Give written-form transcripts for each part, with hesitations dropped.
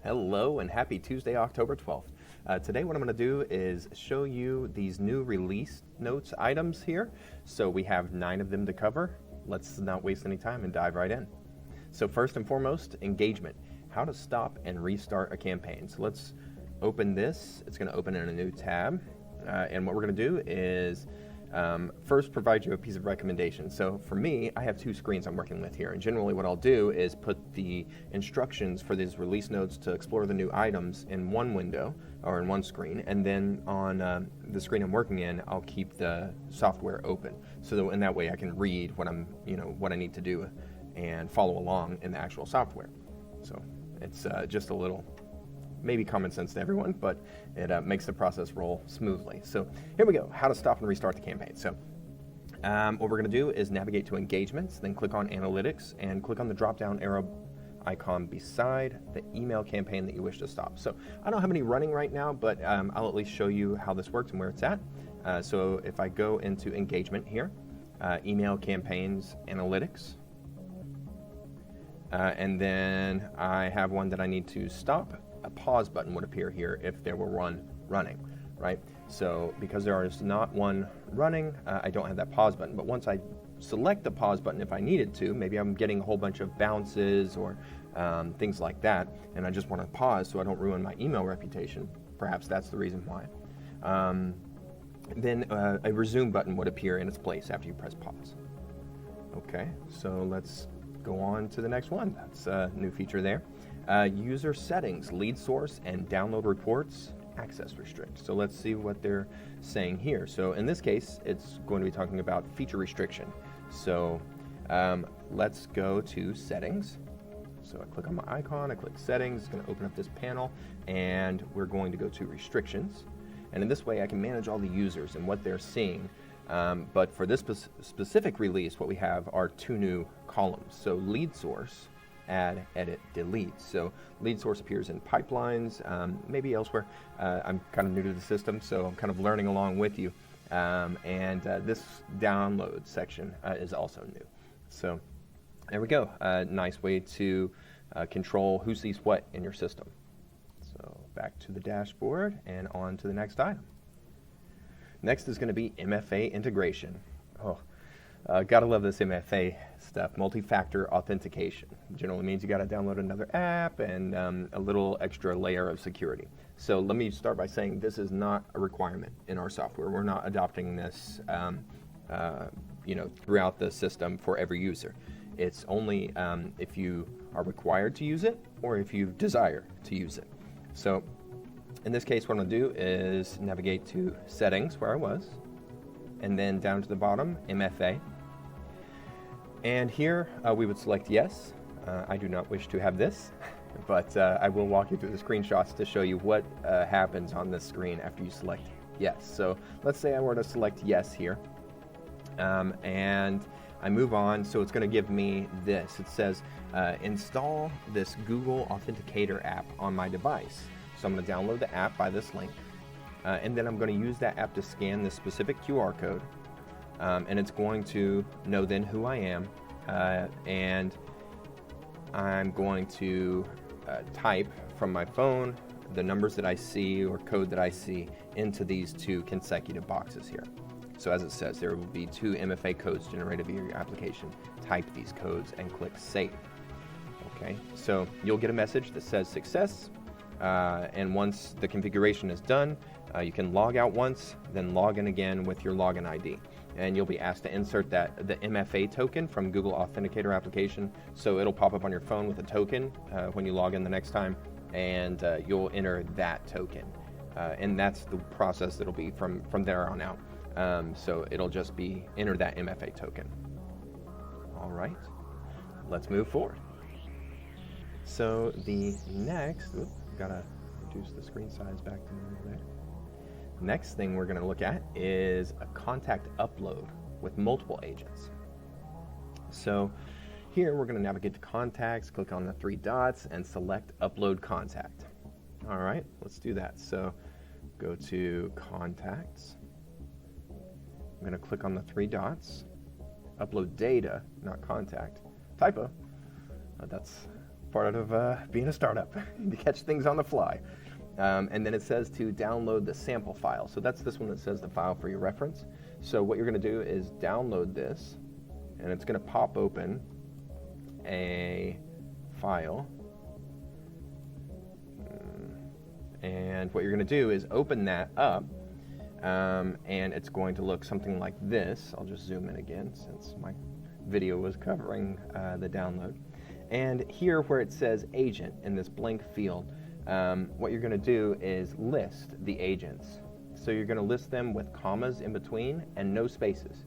Hello and happy Tuesday, October 12th. Today what I'm going to do is show you these new release notes items here. So we have 9 of them to cover. Let's not waste any time and dive right in. So first and foremost, engagement. How to stop and restart a campaign. So let's open this. It's going to open in a new tab. And what we're going to do is first provide you a piece of recommendation. So for me, I have 2 screens I'm working with here, and generally what I'll do is put the instructions for these release notes to explore the new items in one window or in one screen, and then on the screen I'm working in, I'll keep the software open, so that in that way I can read what what I need to do and follow along in the actual software. So it's just a little maybe common sense to everyone, but it makes the process roll smoothly. So here we go, how to stop and restart the campaign. So what we're gonna do is navigate to engagements, then click on analytics and click on the drop-down arrow icon beside the email campaign that you wish to stop. So I don't have any running right now, but I'll at least show you how this works and where it's at. So if I go into engagement here, email campaigns, analytics, and then I have one that I need to stop, a pause button would appear here if there were one running, right? So because there is not one running, I don't have that pause button. But once I select the pause button, if I needed to, maybe I'm getting a whole bunch of bounces or things like that, and I just want to pause so I don't ruin my email reputation. Perhaps that's the reason why. Then a resume button would appear in its place after you press pause. Okay, so let's go on to the next one. That's a new feature there. User settings, lead source, and download reports, access restrict. So let's see what they're saying here. So in this case, it's going to be talking about feature restriction. So let's go to settings. So I click on my icon, I click settings, it's going to open up this panel, and we're going to go to restrictions. And in this way, I can manage all the users and what they're seeing. But for this specific release, what we have are 2 new columns. So lead source, add, edit, delete. So lead source appears in pipelines, maybe elsewhere. I'm kind of new to the system, so I'm kind of learning along with you. And this download section is also new. So there we go. Nice way to control who sees what in your system. So back to the dashboard and on to the next item. Next is going to be MFA integration. Gotta love this MFA stuff, multi-factor authentication. Generally means you gotta download another app and a little extra layer of security. So let me start by saying this is not a requirement in our software. We're not adopting this throughout the system for every user. It's only if you are required to use it or if you desire to use it. So in this case, what I'm going to do is navigate to settings, where I was, and then down to the bottom, MFA. And here we would select yes. I do not wish to have this, but I will walk you through the screenshots to show you what happens on this screen after you select yes. So let's say I were to select yes here, and I move on, so it's going to give me this. It says install this Google Authenticator app on my device. So I'm going to download the app by this link, and then I'm going to use that app to scan this specific QR code, and it's going to know then who I am, and I'm going to type from my phone the numbers that I see or code that I see into these 2 consecutive boxes here. So as it says, there will be 2 MFA codes generated via your application. Type these codes and click save. Okay, so you'll get a message that says success. And once the configuration is done, you can log out once, then log in again with your login ID. And you'll be asked to insert the MFA token from Google Authenticator application. So it'll pop up on your phone with a token when you log in the next time, and you'll enter that token. And that's the process that'll be from there on out. So it'll just be enter that MFA token. All right, let's move forward. So the next, gotta reduce the screen size back to normal there. Next thing we're gonna look at is a contact upload with multiple agents. So here we're gonna navigate to contacts, click on the 3 dots and select upload contact. All right, let's do that. So go to contacts. I'm gonna click on the 3 dots, upload data, not contact. Typo, that's Part of being a startup, to catch things on the fly. And then it says to download the sample file. So that's this one that says the file for your reference. So what you're going to do is download this, and it's going to pop open a file. And what you're going to do is open that up, and it's going to look something like this. I'll just zoom in again since my video was covering the download. And here where it says agent in this blank field, what you're going to do is list the agents. So you're going to list them with commas in between and no spaces.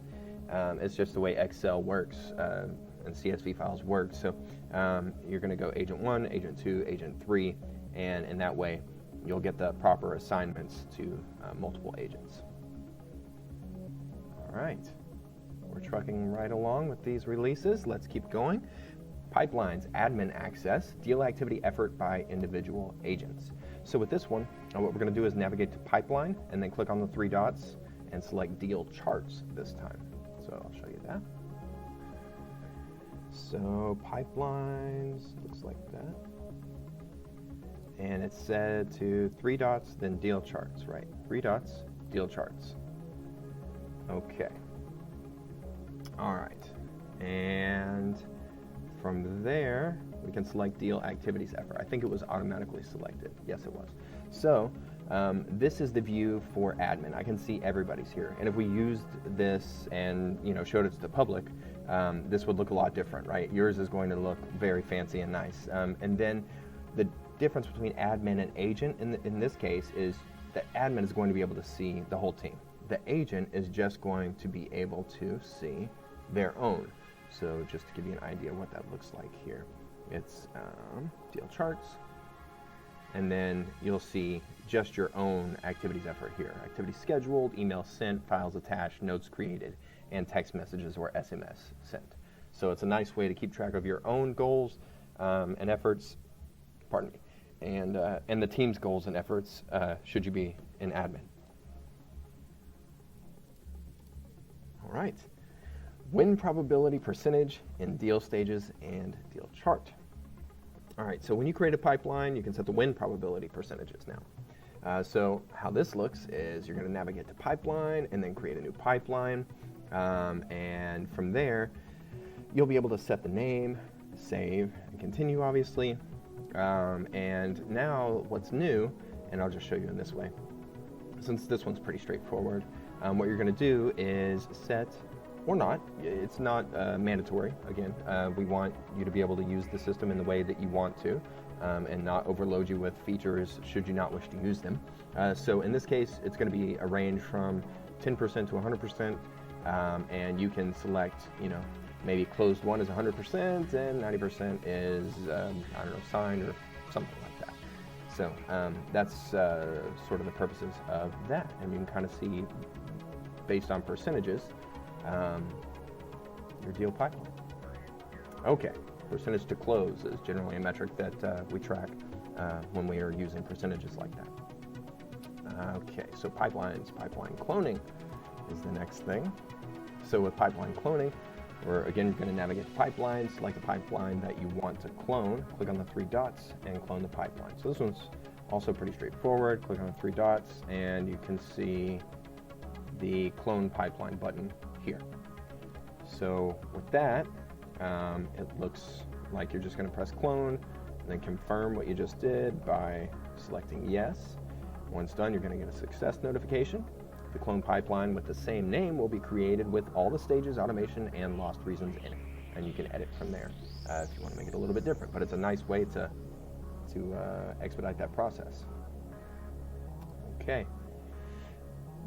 It's just the way Excel works and CSV files work. So you're going to go agent 1, agent 2, agent 3, and in that way you'll get the proper assignments to multiple agents. All right, we're trucking right along with these releases. Let's keep going. Pipelines, admin access, deal activity effort by individual agents. So with this one, what we're going to do is navigate to pipeline and then click on the 3 dots and select deal charts this time. So I'll show you that. So pipelines, looks like that. And it's set to 3 dots, then deal charts, right? 3 dots, deal charts. Okay. All right. And from there, we can select deal activities effort. I think it was automatically selected. Yes, it was. So this is the view for admin. I can see everybody's here. And if we used this and showed it to the public, this would look a lot different, right? Yours is going to look very fancy and nice. And then the difference between admin and agent in this case is that admin is going to be able to see the whole team. The agent is just going to be able to see their own. So just to give you an idea what that looks like here, it's deal charts, and then you'll see just your own activities effort here. Activities scheduled, email sent, files attached, notes created, and text messages or SMS sent. So it's a nice way to keep track of your own goals and efforts, pardon me, and the team's goals and efforts should you be in admin. All right. Win probability percentage in deal stages and deal chart. All right, so when you create a pipeline, you can set the win probability percentages now. So how this looks is you're going to navigate to pipeline and then create a new pipeline. And from there, you'll be able to set the name, save, and continue, obviously. And now what's new, and I'll just show you in this way, since this one's pretty straightforward, what you're going to do is set, or not, it's not mandatory. Again, we want you to be able to use the system in the way that you want to, and not overload you with features should you not wish to use them. So in this case, it's going to be a range from 10% to 100%, and you can select, maybe closed one is 100% and 90% is, signed or something like that. So that's sort of the purposes of that, and you can kind of see, based on percentages, your deal pipeline. Okay, percentage to close is generally a metric that we track when we are using percentages like that. Okay, so pipeline cloning is the next thing. So with pipeline cloning, we're again going to navigate the pipeline, select the pipeline that you want to clone, click on the 3 dots and clone the pipeline. So this one's also pretty straightforward. Click on the 3 dots and you can see the clone pipeline button here. So with that, it looks like you're just going to press clone and then confirm what you just did by selecting yes. Once done, you're going to get a success notification. The clone pipeline with the same name will be created with all the stages, automation, and lost reasons in it. And you can edit from there if you want to make it a little bit different. But it's a nice way to expedite that process. Okay.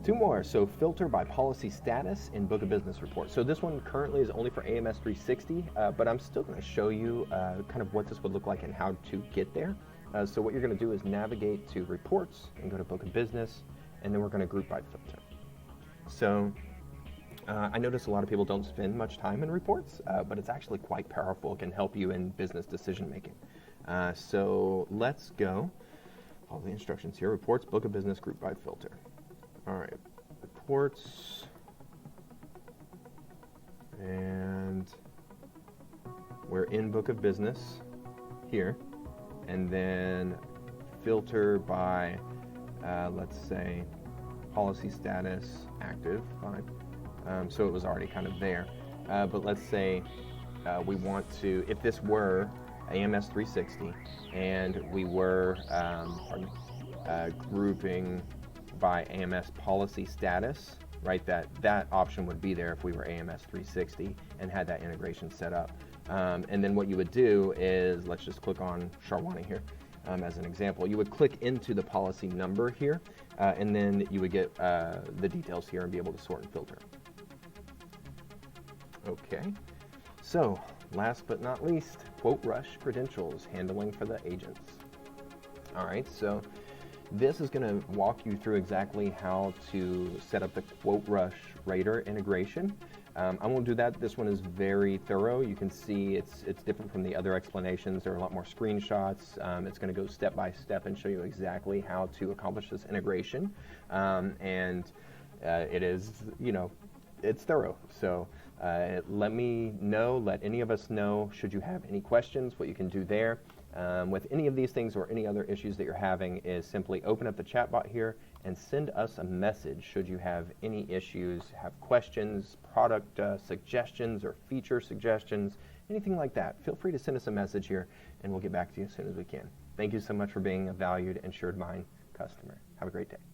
2 more. So filter by policy status in Book of Business report. So this one currently is only for AMS 360, but I'm still going to show you kind of what this would look like and how to get there. So what you're going to do is navigate to reports and go to Book of Business, and then we're going to group by filter. So I notice a lot of people don't spend much time in reports, but it's actually quite powerful. It can help you in business decision making. So let's go. Follow the instructions here. Reports, Book of Business, group by filter. All right, reports, and we're in Book of Business here, and then filter by, let's say, policy status active, fine. So it was already kind of there. But let's say we want to, if this were AMS 360 and we were grouping by AMS policy status, right, that option would be there if we were AMS 360 and had that integration set up. And then what you would do is, let's just click on Sharwani here as an example. You would click into the policy number here, and then you would get the details here and be able to sort and filter. Okay, so last but not least, Quote Rush credentials, handling for the agents. All right, so this is going to walk you through exactly how to set up the Quote Rush Radar integration. I won't do that. This one is very thorough. You can see it's different from the other explanations. There are a lot more screenshots. It's going to go step by step and show you exactly how to accomplish this integration. And it is, it's thorough. So let me know, let any of us know, should you have any questions, what you can do there. With any of these things or any other issues that you're having is simply open up the chat bot here and send us a message should you have any issues, have questions, product suggestions or feature suggestions, anything like that. Feel free to send us a message here and we'll get back to you as soon as we can. Thank you so much for being a valued InsuredMine customer. Have a great day.